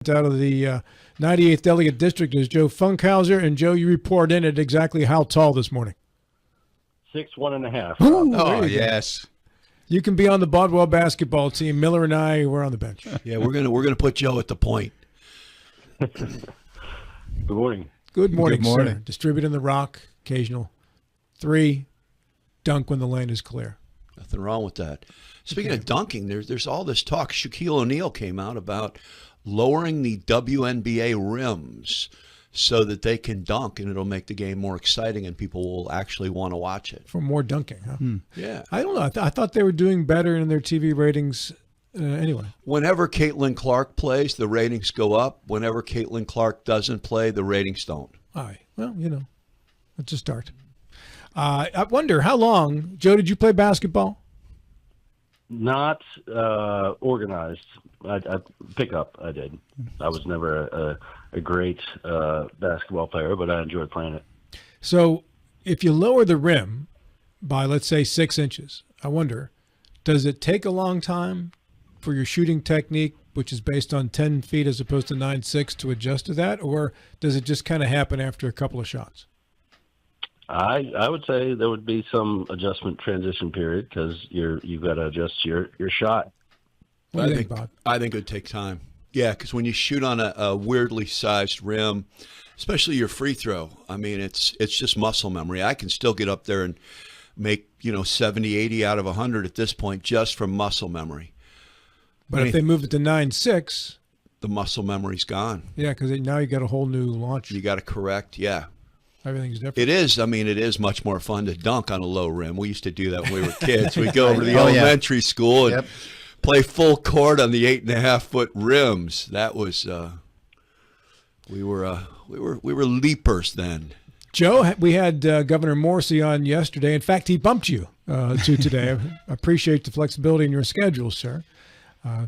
out of the 98th Delegate District is Joe Funkhouser. And, Joe, you report in at exactly how tall this morning? 6'1.5". Oh, yes. You can be on the Bodwell basketball team. Miller and I, we're on the bench. Yeah, we're gonna put Joe at the point. Good morning. Good morning, Good morning. sir. Distributing the rock, occasional 3, dunk when the lane is clear. Nothing wrong with that. Speaking of dunking, there's all this talk. Shaquille O'Neal came out about lowering the WNBA rims so that they can dunk, and it'll make the game more exciting, and people will actually want to watch it. For more dunking, huh? Yeah. I don't know. I thought they were doing better in their TV ratings anyway. Whenever Caitlin Clark plays, the ratings go up. Whenever Caitlin Clark doesn't play, the ratings don't. All right. Well, it's a start. I wonder how long, Joe, did you play basketball? Not organized. I pick up. I did. I was never a great basketball player, but I enjoyed playing it. So if you lower the rim by, let's say, 6 inches, I wonder, does it take a long time for your shooting technique, which is based on 10 feet as opposed to 9.6, to adjust to that? Or does it just kind of happen after a couple of shots? I would say there would be some adjustment transition period because you've got to adjust your shot. What do you think, Bob? I think it would take time. Yeah, because when you shoot on a weirdly sized rim, especially your free throw, I mean, it's just muscle memory. I can still get up there and make 70, 80 out of 100 at this point just from muscle memory. But if they move it to 9.6, the muscle memory's gone. Yeah, because now you got a whole new launch. You got to correct. Yeah. Everything's different. It is. I mean, it is much more fun to dunk on a low rim. We used to do that when we were kids. We'd go over to the elementary school and play full court on the 8.5-foot rims. That was we were leapers then. Joe, we had Governor Morrissey on yesterday. In fact, he bumped you to today. I appreciate the flexibility in your schedule, sir,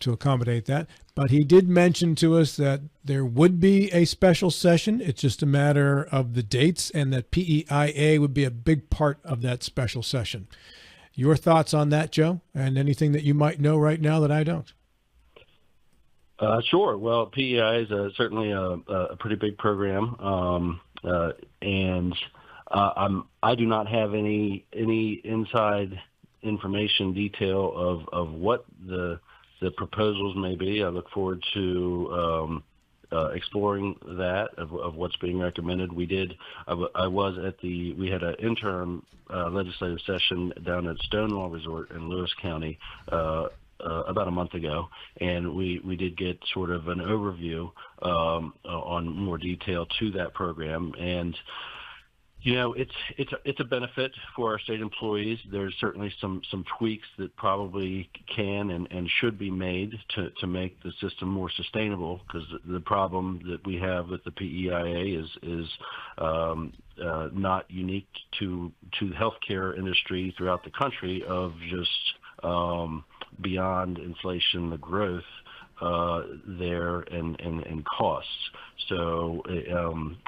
to accommodate that. But he did mention to us that there would be a special session. It's just a matter of the dates, and that PEIA would be a big part of that special session. Your thoughts on that, Joe, and anything that you might know right now that I don't? Sure. Well, PEI is certainly a pretty big program, and I do not have any inside information detail of what the proposals may be. I look forward to exploring that of what's being recommended. We had an interim legislative session down at Stonewall Resort in Lewis County about a month ago, and we did get sort of an overview on more detail to that program. And it's a benefit for our state employees. There's certainly some tweaks that probably can and should be made to make the system more sustainable, because the problem that we have with the PEIA is not unique to the healthcare industry throughout the country, of just beyond inflation, the growth there and costs. So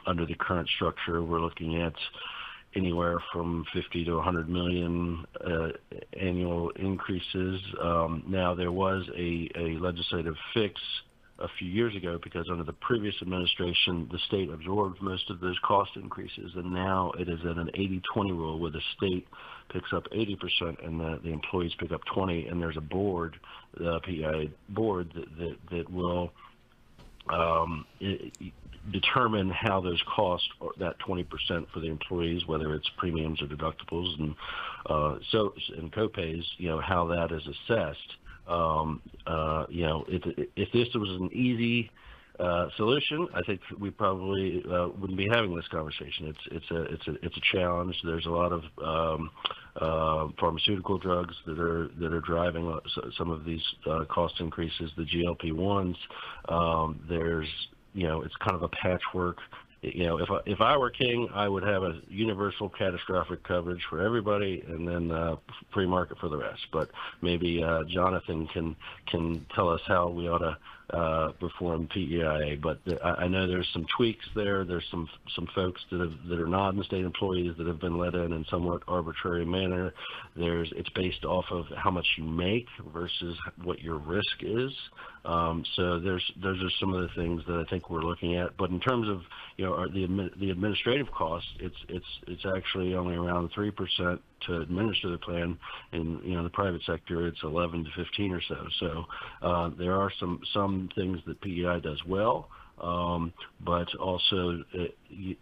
under the current structure, we're looking at anywhere from 50 to 100 million annual increases. Now, there was a legislative fix a few years ago, because under the previous administration, the state absorbed most of those cost increases, and now it is in an 80-20 rule where the state picks up 80% and the employees pick up 20%, and there's a board, the PEI board, that will determine how those costs, or that 20% for the employees, whether it's premiums or deductibles and and copays, how that is assessed. If this was an easy solution, I think we probably wouldn't be having this conversation. It's a challenge. There's a lot of pharmaceutical drugs that are driving some of these cost increases. The GLP-1s. There's it's kind of a patchwork. If I were king, I would have a universal catastrophic coverage for everybody, and then free market for the rest. But maybe Jonathan can tell us how we ought to reform PEIA. But I know there's some tweaks there. There's some folks that are non-state employees that have been let in somewhat arbitrary manner. It's based off of how much you make versus what your risk is. So those are some of the things that I think we're looking at. But in terms of the administrative costs, it's actually only around 3% to administer the plan. In the private sector, it's 11 to 15 or so. So there are some things that PEI does well, but also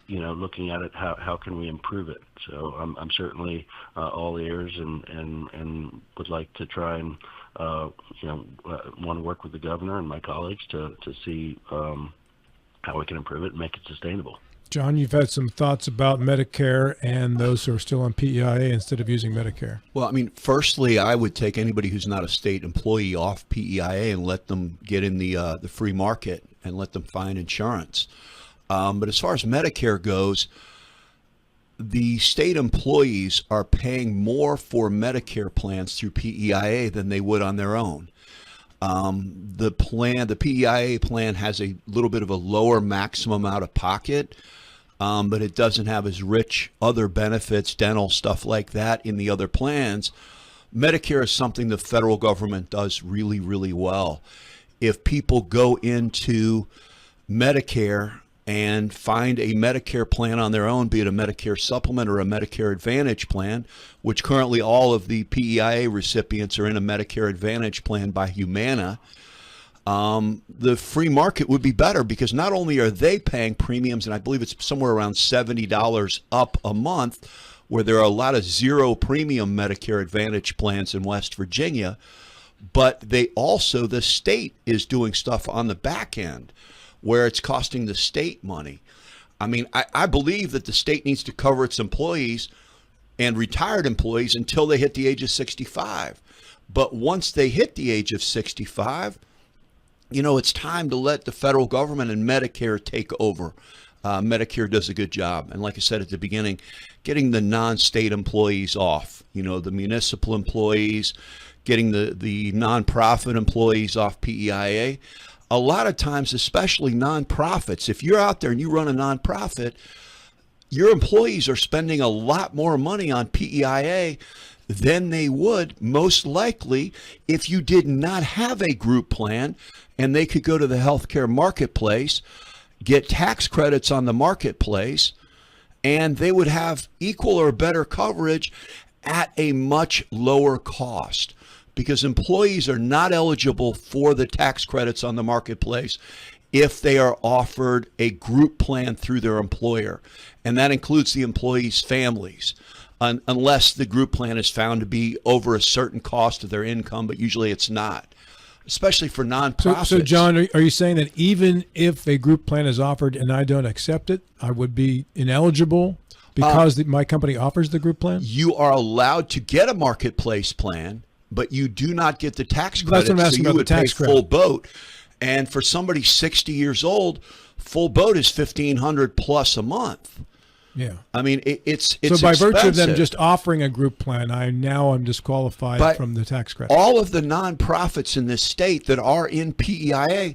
looking at it, how can we improve it? So I'm certainly all ears and would like to try and want to work with the governor and my colleagues to see how we can improve it and make it sustainable. John, you've had some thoughts about Medicare and those who are still on PEIA instead of using Medicare. Well, I mean, firstly, I would take anybody who's not a state employee off PEIA and let them get in the free market and let them find insurance. But as far as Medicare goes, the state employees are paying more for Medicare plans through PEIA than they would on their own. The PEIA plan has a little bit of a lower maximum out of pocket, but it doesn't have as rich other benefits, dental, stuff like that in the other plans. Medicare is something the federal government does really, really well. If people go into Medicare and find a Medicare plan on their own, be it a Medicare supplement or a Medicare Advantage plan, which currently all of the PEIA recipients are in a Medicare Advantage plan by Humana, the free market would be better because not only are they paying premiums, and I believe it's somewhere around $70 up a month, where there are a lot of zero premium Medicare Advantage plans in West Virginia, but the state is doing stuff on the back end where it's costing the state money. I mean, I believe that the state needs to cover its employees and retired employees until they hit the age of 65. But once they hit the age of 65, it's time to let the federal government and Medicare take over. Medicare does a good job. And like I said at the beginning, getting the non-state employees off, the municipal employees, getting the nonprofit employees off PEIA. A lot of times, especially nonprofits, if you're out there and you run a nonprofit, your employees are spending a lot more money on PEIA than they would most likely if you did not have a group plan and they could go to the healthcare marketplace, get tax credits on the marketplace, and they would have equal or better coverage at a much lower cost. Because employees are not eligible for the tax credits on the marketplace if they are offered a group plan through their employer. And that includes the employees' families, unless the group plan is found to be over a certain cost of their income, but usually it's not, especially for nonprofits. So John, are you saying that even if a group plan is offered and I don't accept it, I would be ineligible because my company offers the group plan? You are allowed to get a marketplace plan, but you do not get the tax credit, so you would pay full boat. And for somebody 60 years old, full boat is $1,500 plus a month. Yeah. I mean, it's so by expensive. virtue of them just offering a group plan, I'm disqualified from the tax credit. All of the nonprofits in this state that are in PEIA,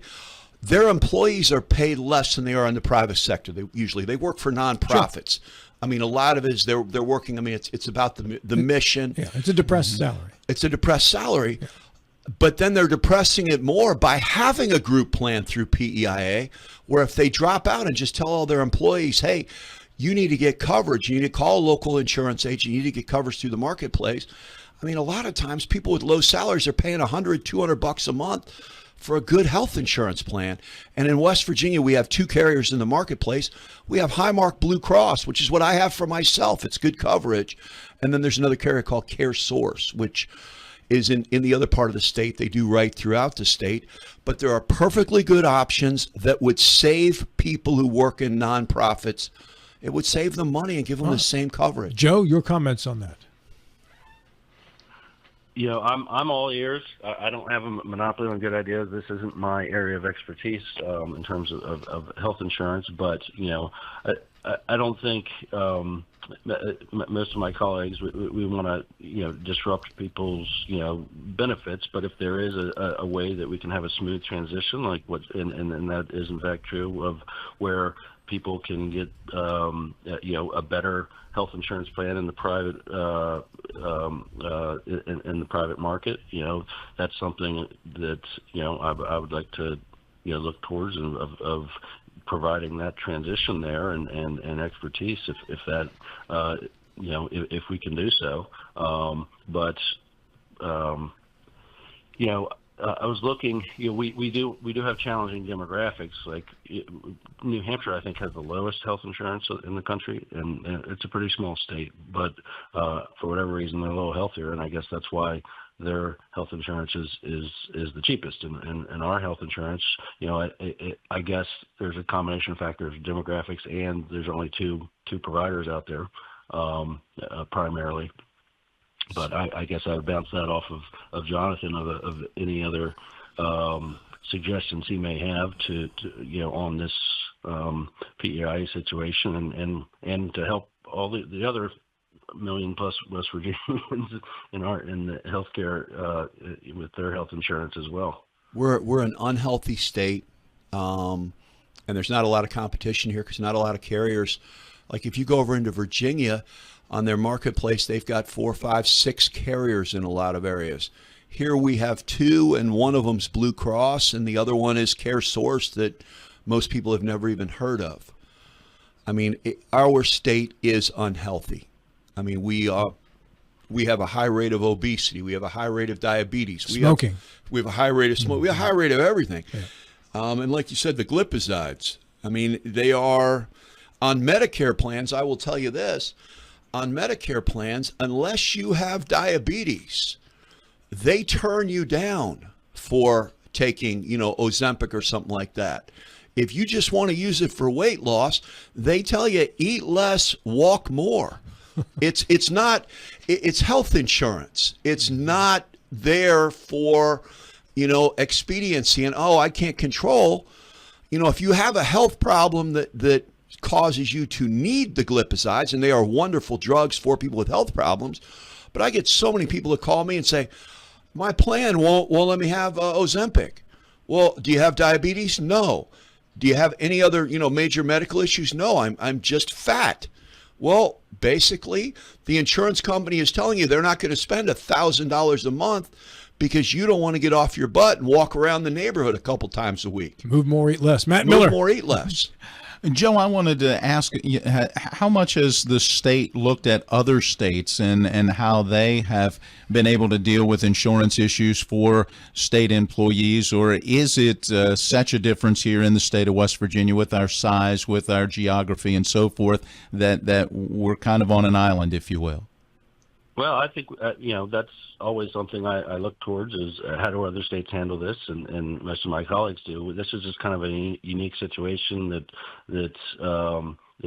their employees are paid less than they are in the private sector. They work for nonprofits. Sure. I mean, a lot of it is they're working. I mean, it's about the mission. Yeah, it's a depressed salary. It's a depressed salary. Yeah. But then they're depressing it more by having a group plan through PEIA, where if they drop out and just tell all their employees, hey, you need to get coverage, you need to call a local insurance agent, you need to get coverage through the marketplace. I mean, a lot of times people with low salaries are paying $100, $200 a month for a good health insurance plan. And in West Virginia, we have two carriers in the marketplace. We have Highmark Blue Cross, which is what I have for myself. It's good coverage. And then there's another carrier called CareSource, which is in the other part of the state. They do right throughout the state. But there are perfectly good options that would save people who work in nonprofits. It would save them money and give them the same coverage. Joe, your comments on that? I'm all ears. I don't have a monopoly on good ideas. This isn't my area of expertise in terms of health insurance, but I don't think most of my colleagues we want to disrupt people's benefits. But if there is a way that we can have a smooth transition, like and that is in fact true of where people can get a better health insurance plan in the private in the private market, that's something that I would like to look towards of providing that transition there and expertise if that if we can do so. I was looking. We do have challenging demographics. Like New Hampshire, I think has the lowest health insurance in the country, and it's a pretty small state. But for whatever reason, they're a little healthier, and I guess that's why their health insurance is the cheapest. And our health insurance, I guess there's a combination of factors, demographics, and there's only two providers out there, primarily. But I guess I would bounce that off of Jonathan of any other suggestions he may have to on this PEI situation and to help all the other million plus West Virginians in the healthcare with their health insurance as well. We're an unhealthy state, and there's not a lot of competition here because not a lot of carriers. Like if you go over into Virginia. On their marketplace, they've got 4, 5, 6 carriers in a lot of areas. Here we have 2, and one of them's Blue Cross, and the other one is Care Source that most people have never even heard of. I mean, our state is unhealthy. I mean, we have a high rate of obesity. We have a high rate of diabetes. Smoking. We have a high rate of smoking. We have a high rate of everything. Yeah. And like you said, the glipizide. I mean, they are on Medicare plans. I will tell you this. On Medicare plans, unless you have diabetes, they turn you down for taking, Ozempic or something like that. If you just want to use it for weight loss, they tell you eat less, walk more. It's health insurance. It's not there for, expediency and, I can't control. If you have a health problem that causes you to need the glipizide, and they are wonderful drugs for people with health problems. But I get so many people that call me and say, my plan won't let me have Ozempic. Well, do you have diabetes? No. Do you have any other, major medical issues? No, I'm just fat. Well, basically, the insurance company is telling you they're not going to spend $1,000 a month because you don't want to get off your butt and walk around the neighborhood a couple times a week. Move more, eat less. Matt Miller. Move more, eat less. Joe, I wanted to ask, how much has the state looked at other states and how they have been able to deal with insurance issues for state employees? Or is it such a difference here in the state of West Virginia with our size, with our geography and so forth, that we're kind of on an island, if you will? Well, I think, that's always something I look towards is how do other states handle this? And most of my colleagues do. This is just kind of a unique situation that this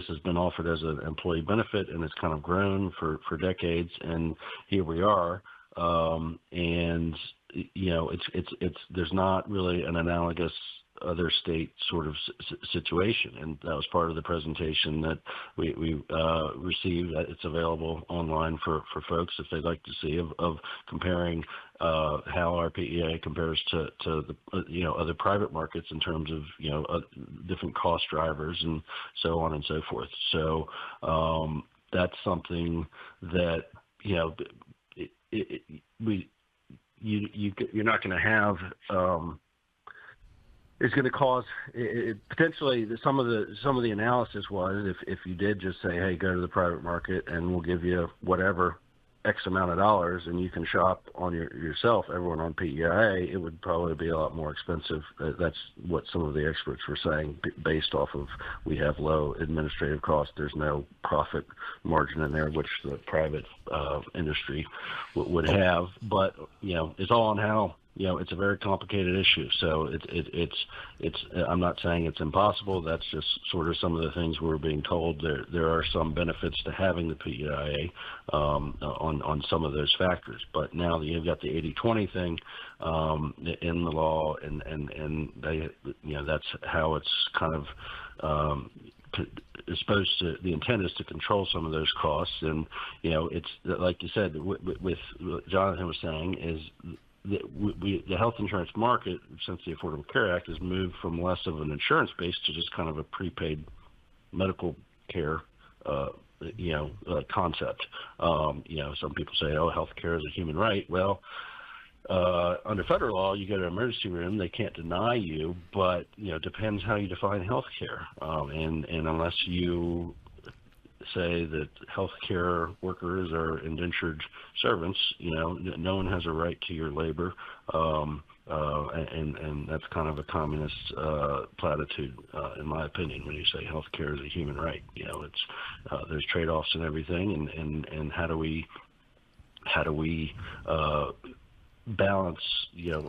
has been offered as an employee benefit, and it's kind of grown for decades. And here we are. It's there's not really an analogous other state sort of situation, and that was part of the presentation that we received. It's available online for folks if they'd like to see of comparing how our PEA compares to the other private markets in terms of different cost drivers and so on and so forth. So that's something that you're not going to have. It's going to cause potentially some of the analysis was if you did just say, hey, go to the private market and we'll give you whatever X amount of dollars and you can shop on yourself, everyone on PEI, it would probably be a lot more expensive. That's what some of the experts were saying based off of we have low administrative costs. There's no profit margin in there, which the private industry would have. But, it's all on how it's a very complicated issue. So it's I'm not saying it's impossible. That's just sort of some of the things we're being told. There are some benefits to having the PEIA on some of those factors. But now that you've got the 80-20 thing in the law, and they, that's how it's kind of is supposed to, the intent is to control some of those costs. And it's like you said, with what Jonathan was saying, is the health insurance market, since the Affordable Care Act, has moved from less of an insurance base to just kind of a prepaid medical care concept. Some people say, oh, health care is a human right. Well, under federal law, you go to an emergency room, they can't deny you, but depends how you define health care. And unless you say that healthcare workers are indentured servants, no one has a right to your labor. And that's kind of a communist platitude, in my opinion, when you say healthcare is a human right. It's there's trade-offs and everything, and how do we balance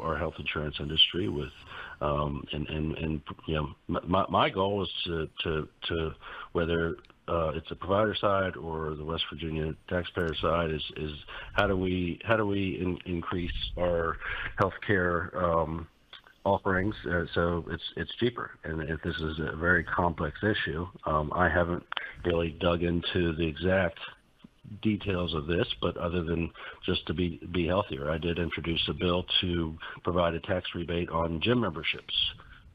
our health insurance industry with my goal is to whether it's the provider side or the West Virginia taxpayer side is how do we increase our healthcare offerings so it's cheaper. And if this is a very complex issue, I haven't really dug into the exact details of this, but other than just to be healthier, I did introduce a bill to provide a tax rebate on gym memberships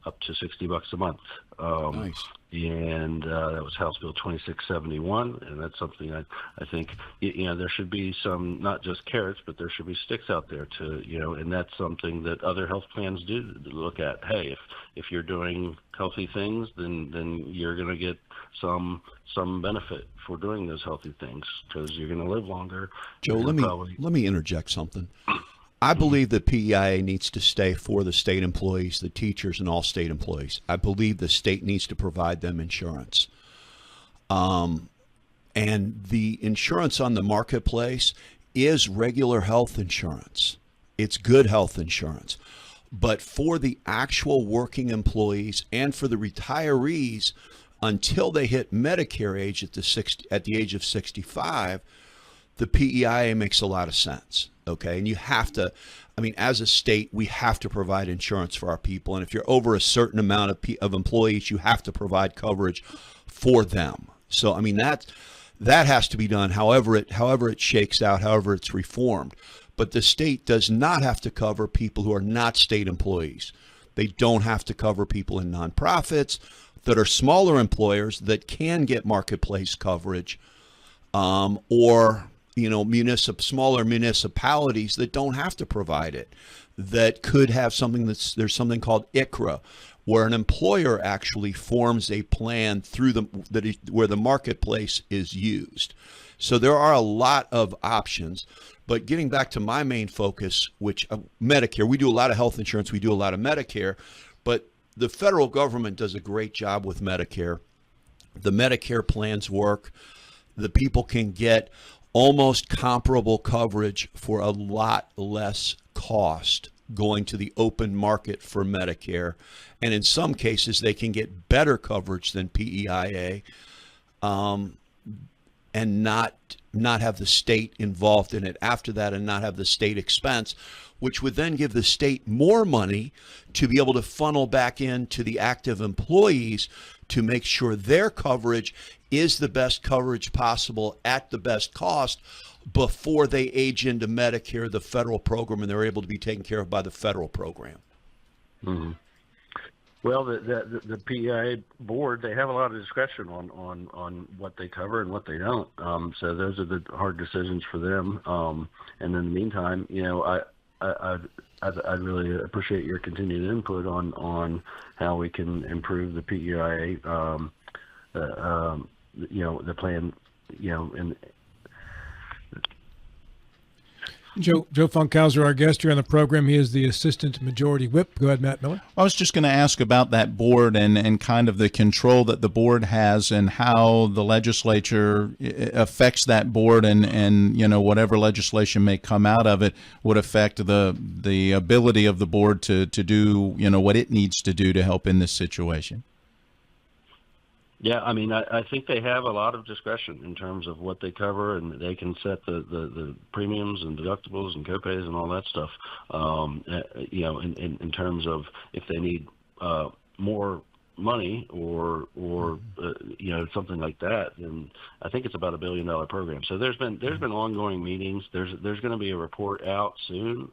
up to $60 a month. Nice. And that was House Bill 2671, and that's something I think there should be some, not just carrots, but there should be sticks out there to and that's something that other health plans do look at. Hey, if you're doing healthy things, then you're going to get some benefit for doing those healthy things because you're going to live longer. Joe, let me interject something. I believe the PEIA needs to stay for the state employees, the teachers, and all state employees. I believe the state needs to provide them insurance. And the insurance on the marketplace is regular health insurance. It's good health insurance. But for the actual working employees and for the retirees, until they hit Medicare age at the age of 65, the PEIA makes a lot of sense. Okay. And you have to, as a state, we have to provide insurance for our people. And if you're over a certain amount of employees, you have to provide coverage for them. So, that has to be done however it shakes out, however it's reformed. But the state does not have to cover people who are not state employees. They don't have to cover people in nonprofits that are smaller employers that can get marketplace coverage, or smaller municipalities that don't have to provide it, that could have something there's something called ICRA, where an employer actually forms a plan where the marketplace is used. So there are a lot of options. But getting back to my main focus, which Medicare, we do a lot of health insurance, we do a lot of Medicare, but the federal government does a great job with Medicare. The Medicare plans work. The people can get almost comparable coverage for a lot less cost going to the open market for Medicare. And in some cases, they can get better coverage than PEIA, and not have the state involved in it after that, and not have the state expense, which would then give the state more money to be able to funnel back into the active employees to make sure their coverage is the best coverage possible at the best cost before they age into Medicare, the federal program, and they're able to be taken care of by the federal program. Mm-hmm. Well, the PEIA board, they have a lot of discretion on what they cover and what they don't. So those are the hard decisions for them. And in the meantime, I'd really appreciate your continued input on how we can improve the PEIA, the plan, and Joe Funkhouser, our guest here on the program. He is the Assistant Majority Whip. Go ahead, Matt Miller. I was just going to ask about that board and kind of the control that the board has and how the legislature affects that board and whatever legislation may come out of it would affect the ability of the board to do, what it needs to do to help in this situation. Yeah, I mean, I think they have a lot of discretion in terms of what they cover, and they can set the premiums and deductibles and copays and all that stuff. In terms of if they need more money or something like that, then I think it's about $1 billion program. So there's been ongoing meetings. There's going to be a report out soon.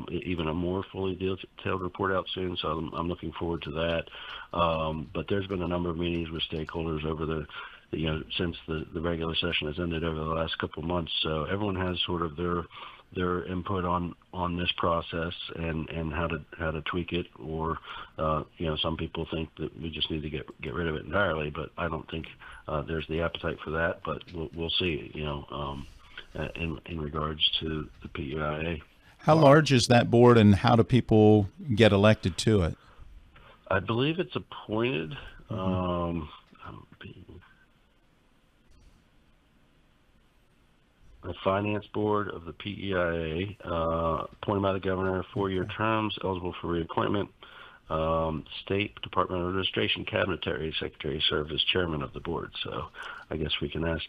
Even a more fully detailed report out soon, so I'm looking forward to that. But there's been a number of meetings with stakeholders over since the regular session has ended over the last couple of months. So everyone has sort of their input on this process and how to tweak it, or some people think that we just need to get rid of it entirely, but I don't think there's the appetite for that. But we'll see. In regards to the PEIA. How large is that board, and how do people get elected to it? I believe it's appointed. The finance board of the PEIA, appointed by the governor, 4-year terms, eligible for reappointment. State Department of Administration Cabinet Secretary serves as chairman of the board. So I guess we can ask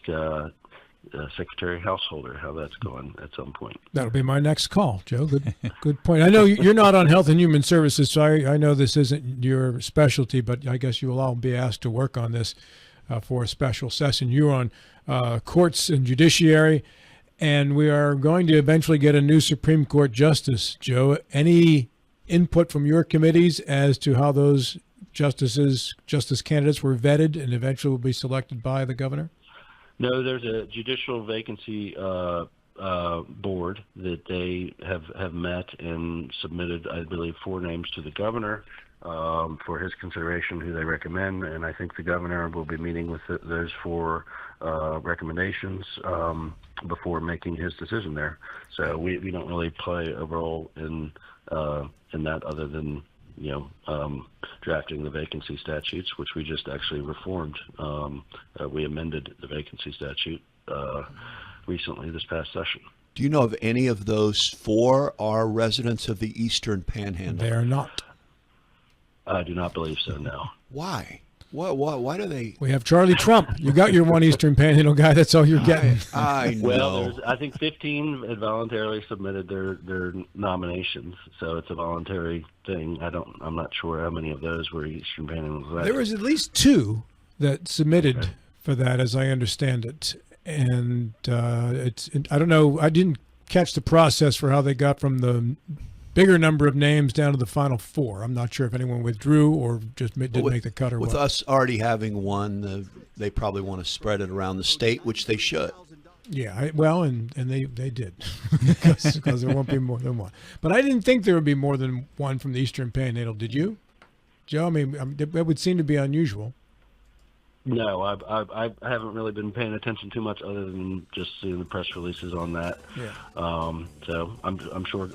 Secretary Householder how that's going at some point. That'll be my next call, Joe. Good point. I know you're not on Health and Human Services, so I know this isn't your specialty, but I guess you will all be asked to work on this for a special session. You're on courts and judiciary, and we are going to eventually get a new Supreme Court justice. Joe, any input from your committees as to how those justice candidates were vetted and eventually will be selected by the governor? No, there's a judicial vacancy board that they have met and submitted, I believe, 4 names to the governor for his consideration, who they recommend. And I think the governor will be meeting with those 4 recommendations before making his decision there. So we don't really play a role in that other than drafting the vacancy statutes, which we just actually reformed. We amended the vacancy statute recently this past session. Do you know if any of those 4 are residents of the Eastern Panhandle? They are not. I do not believe so, no. Why? Why do they? We have Charlie Trump. You got your one Eastern Panhandle guy. That's all you're getting. I know. Well, I think 15 had voluntarily submitted their nominations, so it's a voluntary thing. I'm not sure how many of those were Eastern Panhandle. There was at least 2 that submitted for that, as I understand it, and I don't know. I didn't catch the process for how they got from the bigger number of names down to the final 4. I'm not sure if anyone withdrew or just didn't make the cut or with what. Us already having one, they probably want to spread it around the state, which they should. Yeah, and they did because there won't be more than one. But I didn't think there would be more than one from the Eastern Panhandle. Did you, Joe? I mean, that would seem to be unusual. No, I haven't really been paying attention too much, other than just seeing the press releases on that. Yeah. So I'm sure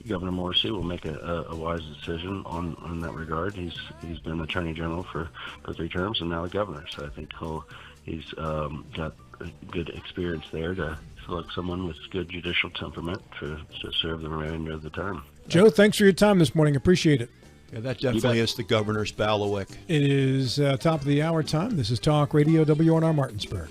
Governor Morrissey will make a wise decision on that regard. He's been Attorney General for 3 terms and now the governor. So I think he's got a good experience there to select someone with good judicial temperament to serve the remainder of the term. Joe, thanks for your time this morning. Appreciate it. Yeah, that definitely is the governor's bailiwick. It is top of the hour time. This is Talk Radio WNR Martinsburg.